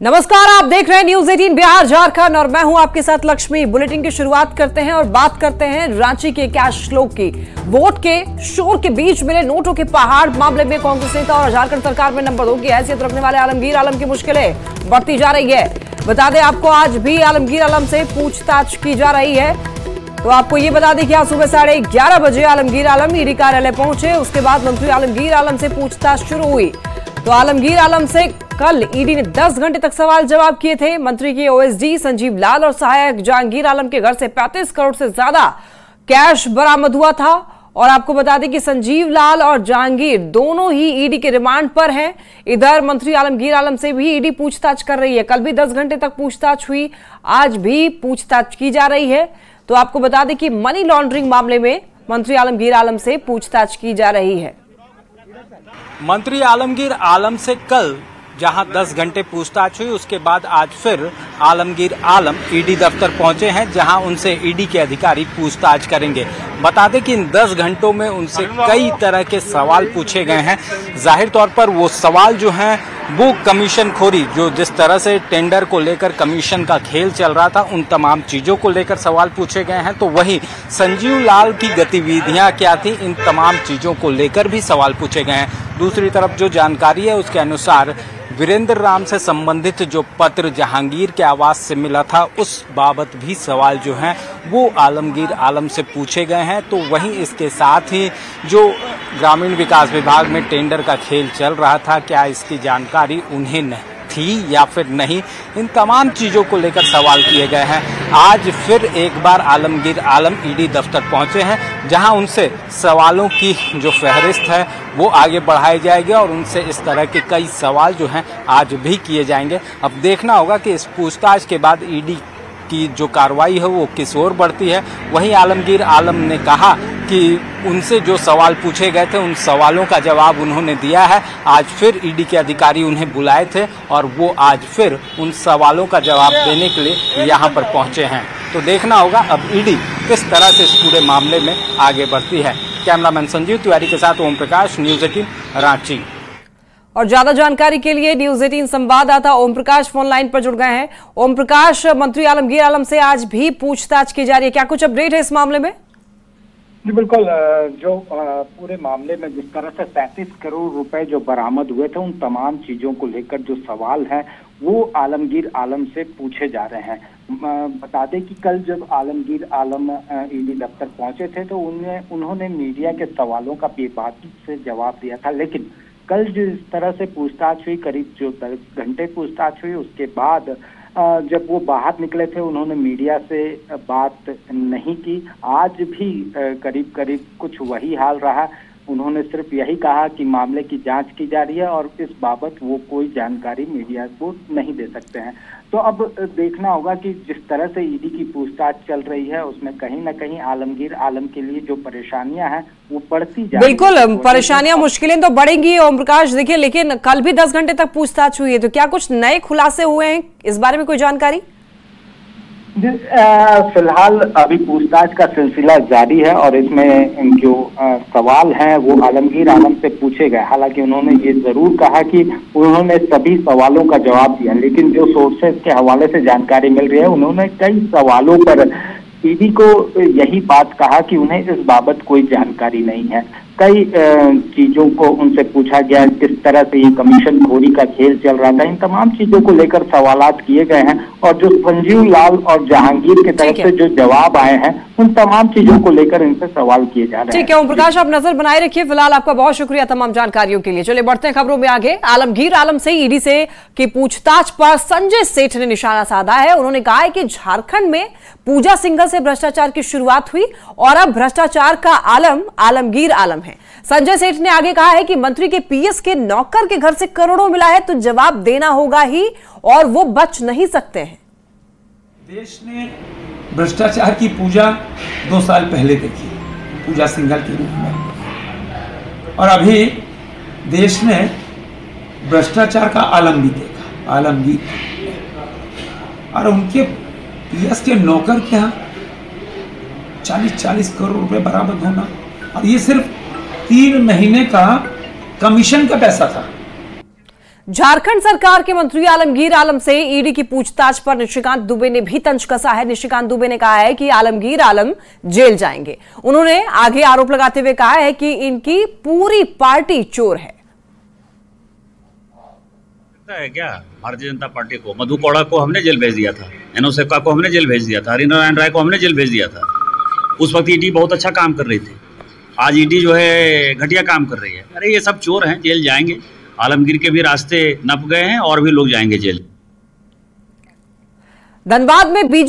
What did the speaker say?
नमस्कार, आप देख रहे हैं न्यूज 18 बिहार झारखंड और मैं हूं आपके साथ लक्ष्मी। बुलेटिन की शुरुआत करते हैं और बात करते हैं रांची के कैश फ्लो की। वोट के शोर के बीच मिले नोटों के पहाड़ मामले में कांग्रेस नेता और झारखंड सरकार में नंबर 2 की हैसियत रखने वाले आलमगीर आलम की मुश्किलें बढ़ती जा रही है। बता दें आपको, आज भी आलमगीर आलम से पूछताछ की जा रही है। तो आपको ये बता दें कि आज सुबह 11:30 बजे आलमगीर आलम ईडी कार्यालय पहुंचे। उसके बाद मंत्री आलमगीर आलम से पूछताछ शुरू हुई। तो आलमगीर आलम से कल ईडी ने 10 घंटे तक सवाल जवाब किए थे। मंत्री के ओएसडी संजीव लाल और सहायक जहांगीर आलम के घर से 35 करोड़ से ज्यादा कैश बरामद हुआ था। और आपको बता दें कि संजीव लाल और जहांगीर दोनों ही ईडी के रिमांड पर हैं। इधर मंत्री आलमगीर आलम से भी ईडी पूछताछ कर रही है। कल भी 10 घंटे तक पूछताछ हुई, आज भी पूछताछ की जा रही है। तो आपको बता दें कि मनी लॉन्ड्रिंग मामले में मंत्री आलमगीर आलम से पूछताछ की जा रही है। मंत्री आलमगीर आलम से कल जहां 10 घंटे पूछताछ हुई, उसके बाद आज फिर आलमगीर आलम ईडी दफ्तर पहुंचे हैं, जहां उनसे ईडी के अधिकारी पूछताछ करेंगे। बता दें कि इन 10 घंटों में उनसे कई तरह के सवाल पूछे गए हैं। जाहिर तौर पर वो सवाल जो हैं वो कमीशन खोरी, जो जिस तरह से टेंडर को लेकर कमीशन का खेल चल रहा था, उन तमाम चीजों को लेकर सवाल पूछे गए हैं। तो वहीं संजीव लाल की गतिविधियां क्या थी, इन तमाम चीजों को लेकर भी सवाल पूछे गए हैं। दूसरी तरफ जो जानकारी है उसके अनुसार वीरेंद्र राम से संबंधित जो पत्र जहांगीर के आवास से मिला था, उस बाबत भी सवाल जो हैं वो आलमगीर आलम से पूछे गए हैं। तो वहीं इसके साथ ही जो ग्रामीण विकास विभाग में टेंडर का खेल चल रहा था, क्या इसकी जानकारी उन्हें थी या फिर नहीं, इन तमाम चीजों को लेकर सवाल किए गए हैं। आज फिर एक बार आलमगीर आलम ईडी दफ्तर पहुंचे हैं, जहां उनसे सवालों की जो फहरिस्त है वो आगे बढ़ाई जाएगी और उनसे इस तरह के कई सवाल जो हैं आज भी किए जाएंगे। अब देखना होगा कि इस पूछताछ के बाद ईडी की जो कार्रवाई है वो किस ओर बढ़ती है। वहीं आलमगीर आलम ने कहा कि उनसे जो सवाल पूछे गए थे उन सवालों का जवाब उन्होंने दिया है। आज फिर ईडी के अधिकारी उन्हें बुलाए थे और वो आज फिर उन सवालों का जवाब देने के लिए यहाँ पर पहुँचे हैं। तो देखना होगा अब ईडी किस तरह से इस पूरे मामले में आगे बढ़ती है। कैमरामैन संजीव तिवारी के साथ ओम प्रकाश, न्यूज 18 रांची। और ज्यादा जानकारी के लिए न्यूज 18 संवाददाता ओम प्रकाश फोन लाइन पर जुड़ गए हैं। ओम प्रकाश, मंत्री आलमगीर आलम से आज भी पूछताछ की जा रही है, क्या कुछ अपडेट है इस मामले में? जी बिल्कुल, जो पूरे मामले में जिस तरह से 35 करोड़ रुपए जो बरामद हुए थे, उन तमाम चीजों को लेकर जो सवाल हैं वो आलमगीर आलम से पूछे जा रहे हैं। बता दें कि कल जब आलमगीर आलम ईडी दफ्तर पहुंचे थे तो उन्होंने मीडिया के सवालों का बेबाकी से जवाब दिया था। लेकिन कल जिस तरह से पूछताछ हुई, करीब जो 10 घंटे पूछताछ हुई, उसके बाद जब वो बाहर निकले थे उन्होंने मीडिया से बात नहीं की। आज भी करीब कुछ वही हाल रहा। उन्होंने सिर्फ यही कहा कि मामले की जांच की जा रही है और इस बाबत वो कोई जानकारी मीडिया को नहीं दे सकते हैं। तो अब देखना होगा कि जिस तरह से ईडी की पूछताछ चल रही है उसमें कहीं ना कहीं आलमगीर आलम के लिए जो परेशानियां हैं वो बढ़ती जा रही है। बिल्कुल, परेशानियां मुश्किलें तो बढ़ेंगी ओम प्रकाश। देखिए, लेकिन कल भी 10 घंटे तक पूछताछ हुई है, तो क्या कुछ नए खुलासे हुए हैं, इस बारे में कोई जानकारी? फिलहाल अभी पूछताछ का सिलसिला जारी है और इसमें जो सवाल हैं वो आलमगीर आलम से पूछे गए। हालांकि उन्होंने ये जरूर कहा कि उन्होंने सभी सवालों का जवाब दिया, लेकिन जो सोर्सेज के हवाले से जानकारी मिल रही है उन्होंने कई सवालों पर ईडी को यही बात कहा कि उन्हें इस बाबत कोई जानकारी नहीं है। कई चीजों को उनसे पूछा गया, किस तरह से ये कमीशन खोरी का खेल चल रहा था, इन तमाम चीजों को लेकर सवालात किए गए हैं। और जो संजीव लाल और जहांगीर की तरफ से जो जवाब आए हैं उन तमाम चीजों को लेकर इनसे सवाल किए जा रहे हैं। ठीक है ओम प्रकाश, आप नजर बनाए रखिए। फिलहाल आपका बहुत शुक्रिया तमाम जानकारियों के लिए। चलिए बढ़ते हैं खबरों में आगे। आलमगीर आलम से ईडी से की पूछताछ पर संजय सेठ ने निशाना साधा है। उन्होंने कहा है कि झारखंड में पूजा सिंघल से भ्रष्टाचार की शुरुआत हुई और अब भ्रष्टाचार का आलम आलमगीर आलम है। संजय सेठ ने आगे कहा है कि मंत्री के पीएस के नौकर के घर से करोड़ों मिला है तो जवाब देना होगा ही और वो बच नहीं सकते हैं। देश ने भ्रष्टाचार की पूजा 2 साल पहले देखी, पूजा सिंघल के रूप में, और अभी देश ने भ्रष्टाचार का आलम भी देखा, आलमगीर, और उनके पीएस के नौकर के यहाँ 40-40 करोड़ रुपए बरामद होना, और ये सिर्फ 3 महीने का कमीशन का पैसा था। झारखंड सरकार के मंत्री आलमगीर आलम से ईडी की पूछताछ पर निशिकांत दुबे ने भी तंज कसा है। निशिकांत दुबे ने कहा है कि आलमगीर आलम जेल जाएंगे। उन्होंने आगे आरोप लगाते हुए कहा है कि इनकी पूरी पार्टी चोर है। है क्या भारतीय जनता पार्टी को मधु कोड़ा को हमने जेल भेज दिया था, एनोसेका को हमने जेल भेज दिया था, हरिनारायण राय को हमने जेल भेज दिया था। उस वक्त ईडी बहुत अच्छा काम कर रही थी। आज ईडी जो है घटिया काम कर रही है। अरे ये सब चोर हैं, जेल जाएंगे। आलमगीर के भी रास्ते नप गए हैं और भी लोग जाएंगे जेल। धनबाद में बीजेपी